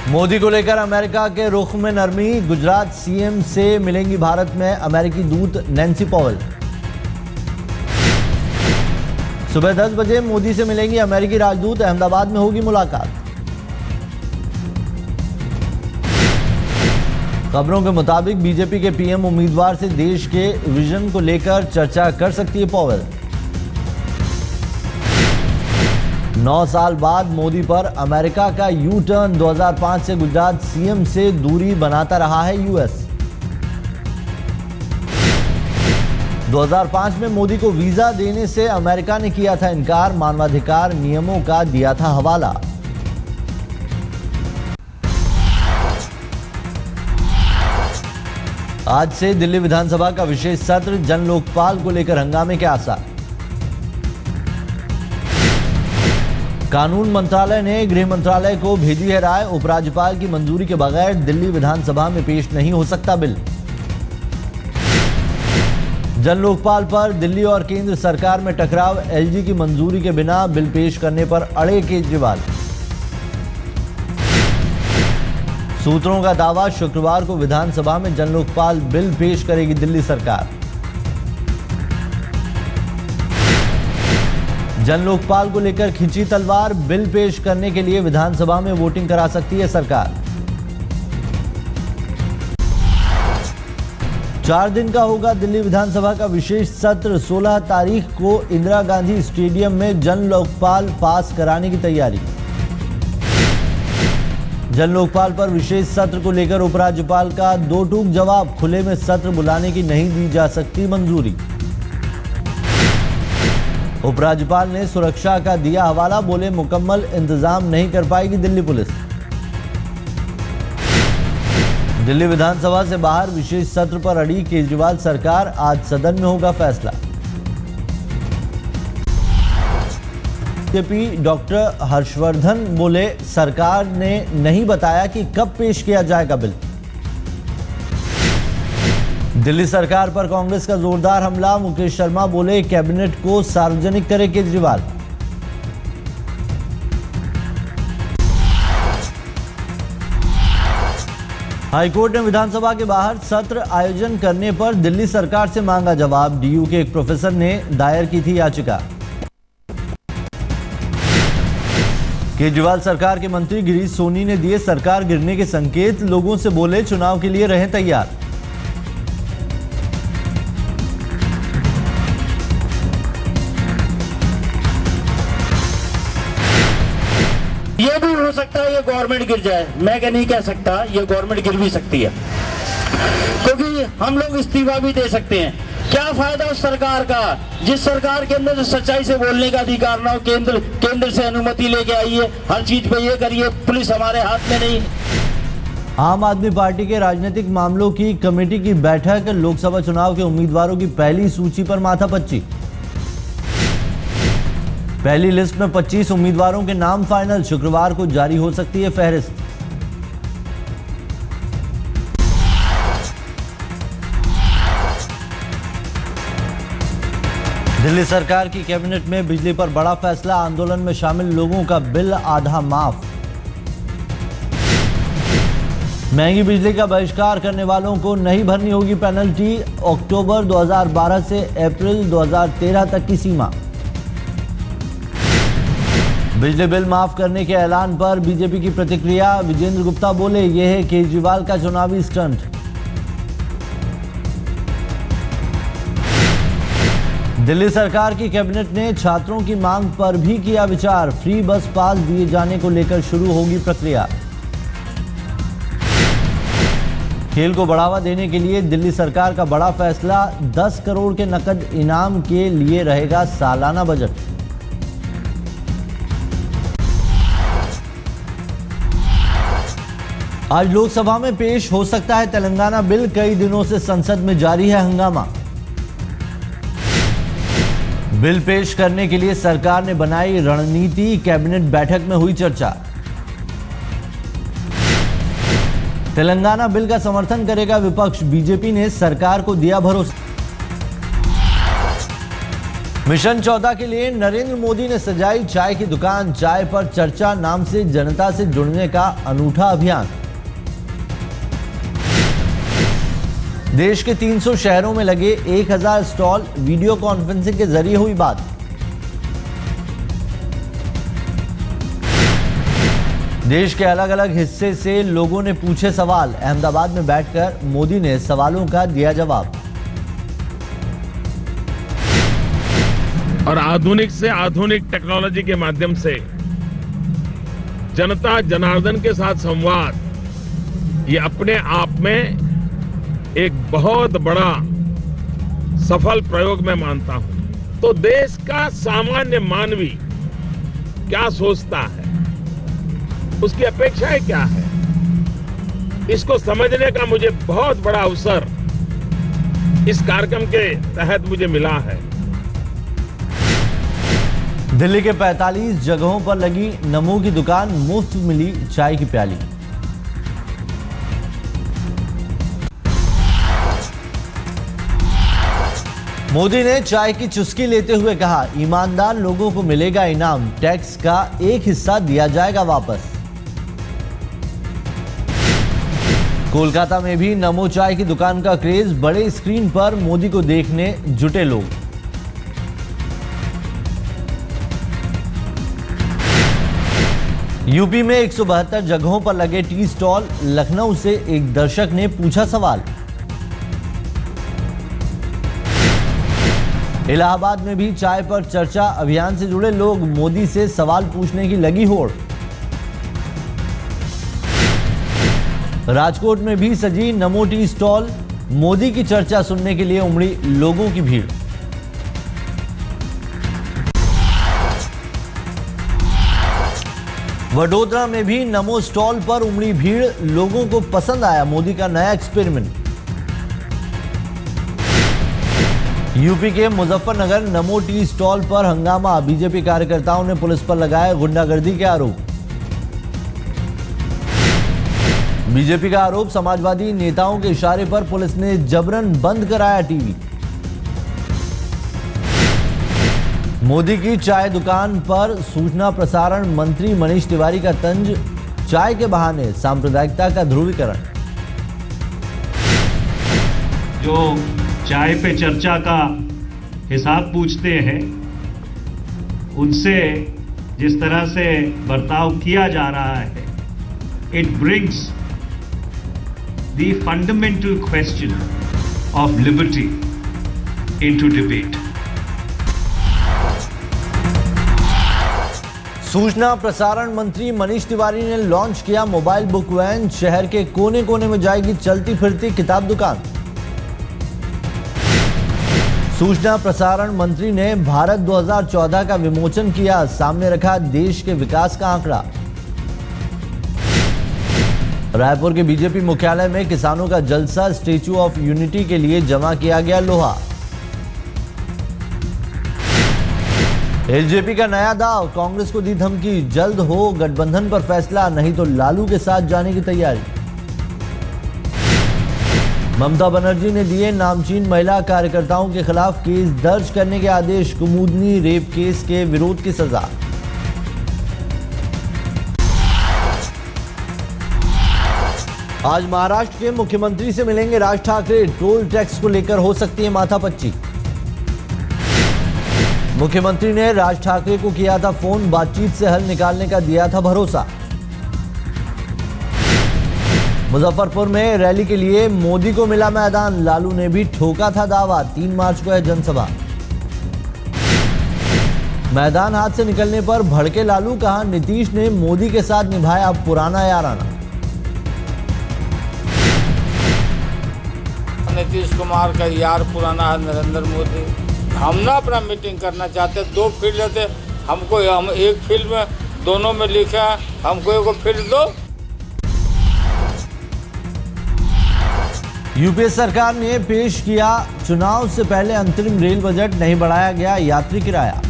मोदी को लेकर अमेरिका के रुख में नरमी। गुजरात सीएम से मिलेंगी भारत में अमेरिकी दूत नैन्सी पॉवेल। सुबह 10 बजे मोदी से मिलेंगी अमेरिकी राजदूत। अहमदाबाद में होगी मुलाकात। खबरों के मुताबिक बीजेपी के पीएम उम्मीदवार से देश के विजन को लेकर चर्चा कर सकती है पॉवेल। 9 साल बाद मोदी पर अमेरिका का यू टर्न। 2005 से गुजरात सीएम से दूरी बनाता रहा है यूएस। 2005 में मोदी को वीजा देने से अमेरिका ने किया था इनकार। मानवाधिकार नियमों का दिया था हवाला। आज से दिल्ली विधानसभा का विशेष सत्र। जन लोकपाल को लेकर हंगामे के आसार। कानून मंत्रालय ने गृह मंत्रालय को भेजी है राय। उपराज्यपाल की मंजूरी के बगैर दिल्ली विधानसभा में पेश नहीं हो सकता बिल। जन लोकपाल पर दिल्ली और केंद्र सरकार में टकराव। एलजी की मंजूरी के बिना बिल पेश करने पर अड़े केजरीवाल। सूत्रों का दावा, शुक्रवार को विधानसभा में जन लोकपाल बिल पेश करेगी दिल्ली सरकार। जन लोकपाल को लेकर खिंची तलवार। बिल पेश करने के लिए विधानसभा में वोटिंग करा सकती है सरकार। 4 दिन का होगा दिल्ली विधानसभा का विशेष सत्र। 16 तारीख को इंदिरा गांधी स्टेडियम में जन लोकपाल पास कराने की तैयारी। जन लोकपाल पर विशेष सत्र को लेकर उपराज्यपाल का दो टूक जवाब। खुले में सत्र बुलाने की नहीं दी जा सकती मंजूरी। उपराज्यपाल ने सुरक्षा का दिया हवाला। बोले मुकम्मल इंतजाम नहीं कर पाएगी दिल्ली पुलिस। दिल्ली विधानसभा से बाहर विशेष सत्र पर अड़ी केजरीवाल सरकार। आज सदन में होगा फैसला। बीजेपी डॉक्टर हर्षवर्धन बोले सरकार ने नहीं बताया कि कब पेश किया जाएगा बिल। दिल्ली सरकार पर कांग्रेस का जोरदार हमला। मुकेश शर्मा बोले कैबिनेट को सार्वजनिक करे केजरीवाल। हाईकोर्ट ने विधानसभा के बाहर सत्र आयोजन करने पर दिल्ली सरकार से मांगा जवाब। डीयू के एक प्रोफेसर ने दायर की थी याचिका। केजरीवाल सरकार के मंत्री गिरीश सोनी ने दिए सरकार गिरने के संकेत। लोगों से बोले चुनाव के लिए रहें तैयार। ये भी हो सकता है ये गवर्नमेंट गिर जाए। मैं क्या नहीं कह सकता, ये गवर्नमेंट गिर भी सकती है, क्योंकि हम लोग इस्तीफा भी दे सकते हैं। क्या फायदा उस सरकार का जिस सरकार के अंदर सच्चाई से बोलने का अधिकार ना हो। केंद्र से अनुमति लेके आइए, हर चीज पे ये करिए, पुलिस हमारे हाथ में नहीं। आम आदमी पार्टी के राजनीतिक मामलों की कमेटी की बैठक। लोकसभा चुनाव के उम्मीदवारों की पहली सूची पर माथापच्ची। पहली लिस्ट में 25 उम्मीदवारों के नाम फाइनल। शुक्रवार को जारी हो सकती है फहरिस्त। दिल्ली सरकार की कैबिनेट में बिजली पर बड़ा फैसला। आंदोलन में शामिल लोगों का बिल आधा माफ। महंगी बिजली का बहिष्कार करने वालों को नहीं भरनी होगी पेनल्टी। अक्टूबर 2012 से अप्रैल 2013 तक की सीमा। बिजली बिल माफ करने के ऐलान पर बीजेपी की प्रतिक्रिया। विजेंद्र गुप्ता बोले यह है केजरीवाल का चुनावी स्टंट। दिल्ली सरकार की कैबिनेट ने छात्रों की मांग पर भी किया विचार। फ्री बस पास दिए जाने को लेकर शुरू होगी प्रक्रिया। खेल को बढ़ावा देने के लिए दिल्ली सरकार का बड़ा फैसला। 10 करोड़ के नकद इनाम के लिए रहेगा सालाना बजट। आज लोकसभा में पेश हो सकता है तेलंगाना बिल। कई दिनों से संसद में जारी है हंगामा। बिल पेश करने के लिए सरकार ने बनाई रणनीति। कैबिनेट बैठक में हुई चर्चा। तेलंगाना बिल का समर्थन करेगा विपक्ष। बीजेपी ने सरकार को दिया भरोसा। मिशन 14 के लिए नरेंद्र मोदी ने सजाई चाय की दुकान। चाय पर चर्चा नाम से जनता से जुड़ने का अनूठा अभियान। देश के 300 शहरों में लगे 1000 स्टॉल, वीडियो कॉन्फ्रेंसिंग के जरिए हुई बात। देश के अलग अलग हिस्से से लोगों ने पूछे सवाल। अहमदाबाद में बैठकर मोदी ने सवालों का दिया जवाब। और आधुनिक से आधुनिक टेक्नोलॉजी के माध्यम से जनता जनार्दन के साथ संवाद, ये अपने आप में एक बहुत बड़ा सफल प्रयोग मैं मानता हूं। तो देश का सामान्य मानवी क्या सोचता है, उसकी अपेक्षाएं क्या है, इसको समझने का मुझे बहुत बड़ा अवसर इस कार्यक्रम के तहत मुझे मिला है। दिल्ली के 45 जगहों पर लगी नमो की दुकान, मुफ्त मिली चाय की प्याली। मोदी ने चाय की चुस्की लेते हुए कहा, ईमानदार लोगों को मिलेगा इनाम, टैक्स का एक हिस्सा दिया जाएगा वापस। कोलकाता में भी नमो चाय की दुकान का क्रेज, बड़े स्क्रीन पर मोदी को देखने जुटे लोग। यूपी में 172 जगहों पर लगे टी स्टॉल। लखनऊ से एक दर्शक ने पूछा सवाल। इलाहाबाद में भी चाय पर चर्चा अभियान से जुड़े लोग, मोदी से सवाल पूछने की लगी होड़। राजकोट में भी सजी नमो टी स्टॉल, मोदी की चर्चा सुनने के लिए उमड़ी लोगों की भीड़। वडोदरा में भी नमो स्टॉल पर उमड़ी भीड़, लोगों को पसंद आया मोदी का नया एक्सपेरिमेंट। यूपी के मुजफ्फरनगर नमो टी स्टॉल पर हंगामा, बीजेपी कार्यकर्ताओं ने पुलिस पर लगाए गुंडागर्दी के आरोप। बीजेपी का आरोप, समाजवादी नेताओं के इशारे पर पुलिस ने जबरन बंद कराया टीवी। मोदी की चाय दुकान पर सूचना प्रसारण मंत्री मनीष तिवारी का तंज, चाय के बहाने सांप्रदायिकता का ध्रुवीकरण। जो चाय पे चर्चा का हिसाब पूछते हैं, उनसे जिस तरह से बर्ताव किया जा रहा है, it brings the fundamental question of liberty into debate. सूचना प्रसारण मंत्री मनीष तिवारी ने लॉन्च किया मोबाइल बुक वैन, शहर के कोने कोने में जाएगी चलती फिरती किताब दुकान। सूचना प्रसारण मंत्री ने भारत 2014 का विमोचन किया, सामने रखा देश के विकास का आंकड़ा। रायपुर के बीजेपी मुख्यालय में किसानों का जलसा, स्टैच्यू ऑफ यूनिटी के लिए जमा किया गया लोहा। एलजेपी का नया दाव, कांग्रेस को दी धमकी, जल्द हो गठबंधन पर फैसला, नहीं तो लालू के साथ जाने की तैयारी। ममता बनर्जी ने दिए नामचीन महिला कार्यकर्ताओं के खिलाफ केस दर्ज करने के आदेश, कुमुदनी रेप केस के विरोध की सजा। आज महाराष्ट्र के मुख्यमंत्री से मिलेंगे राज ठाकरे, टोल टैक्स को लेकर हो सकती है माथापच्ची। मुख्यमंत्री ने राज ठाकरे को किया था फोन, बातचीत से हल निकालने का दिया था भरोसा। मुजफ्फरपुर में रैली के लिए मोदी को मिला मैदान, लालू ने भी ठोका था दावा, 3 मार्च को है जनसभा। मैदान हाथ से निकलने पर भड़के लालू, कहा नीतीश ने मोदी के साथ निभाया पुराना याराना। नीतीश कुमार का यार पुराना है नरेंद्र मोदी। हम ना अपना मीटिंग करना चाहते, 2 फील्ड थे हमको, हम एक फील्ड में दोनों में लिखा है, हमको एक फील्ड दो। यूपीए सरकार ने पेश किया चुनाव से पहले अंतरिम रेल बजट, नहीं बढ़ाया गया यात्री किराया।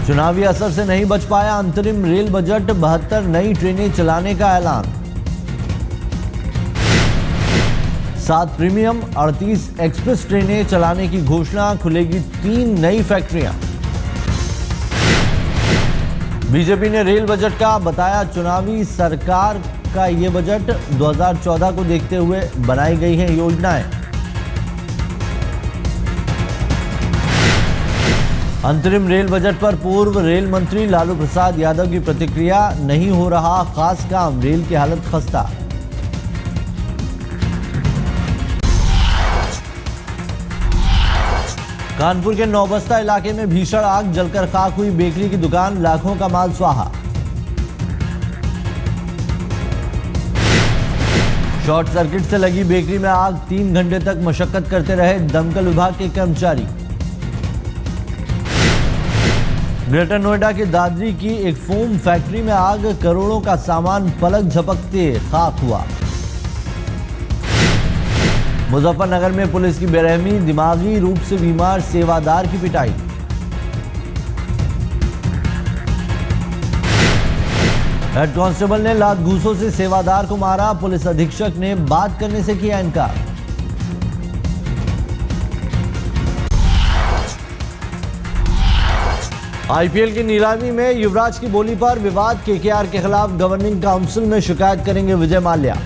चुनावी असर से नहीं बच पाया अंतरिम रेल बजट, 72 नई ट्रेनें चलाने का ऐलान। 7 प्रीमियम 38 एक्सप्रेस ट्रेनें चलाने की घोषणा, खुलेगी 3 नई फैक्ट्रियां। बीजेपी ने रेल बजट का बताया चुनावी, सरकार का ये बजट 2014 को देखते हुए बनाई गई हैं योजनाएं। अंतरिम रेल बजट पर पूर्व रेल मंत्री लालू प्रसाद यादव की प्रतिक्रिया, नहीं हो रहा खास काम, रेल की हालत खस्ता। कानपुर के नौबस्ता इलाके में भीषण आग, जलकर खाक हुई बेकरी की दुकान, लाखों का माल स्वाहा। शॉर्ट सर्किट से लगी बेकरी में आग, 3 घंटे तक मशक्कत करते रहे दमकल विभाग के कर्मचारी। ग्रेटर नोएडा के दादरी की एक फोम फैक्ट्री में आग, करोड़ों का सामान पलक झपकते खाक हुआ। मुजफ्फरनगर में पुलिस की बेरहमी, दिमागी रूप से बीमार सेवादार की पिटाई। हेड कांस्टेबल ने लात घूंसों से सेवादार को मारा, पुलिस अधीक्षक ने बात करने से किया इनकार। आईपीएल की नीलामी में युवराज की बोली पर विवाद, केकेआर के खिलाफ गवर्निंग काउंसिल में शिकायत करेंगे विजय माल्या।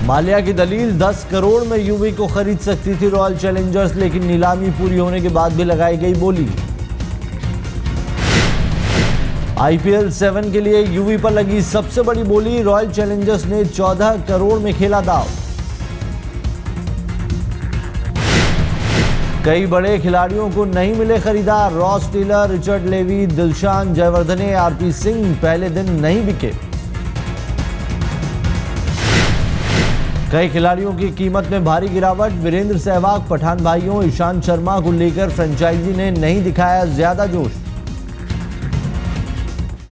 माल्या की दलील, 10 करोड़ में यूवी को खरीद सकती थी रॉयल चैलेंजर्स, लेकिन नीलामी पूरी होने के बाद भी लगाई गई बोली। आईपीएल 7 के लिए यूवी पर लगी सबसे बड़ी बोली, रॉयल चैलेंजर्स ने 14 करोड़ में खेला दांव। कई बड़े खिलाड़ियों को नहीं मिले खरीदार, Ross Taylor, Richard Levi, Dilshan Jayawardene, RP Singh पहले दिन नहीं बिके। कई खिलाड़ियों की कीमत में भारी गिरावट, वीरेंद्र सहवाग, पठान भाइयों, ईशांत शर्मा को लेकर फ्रेंचाइजी ने नहीं दिखाया ज्यादा जोश।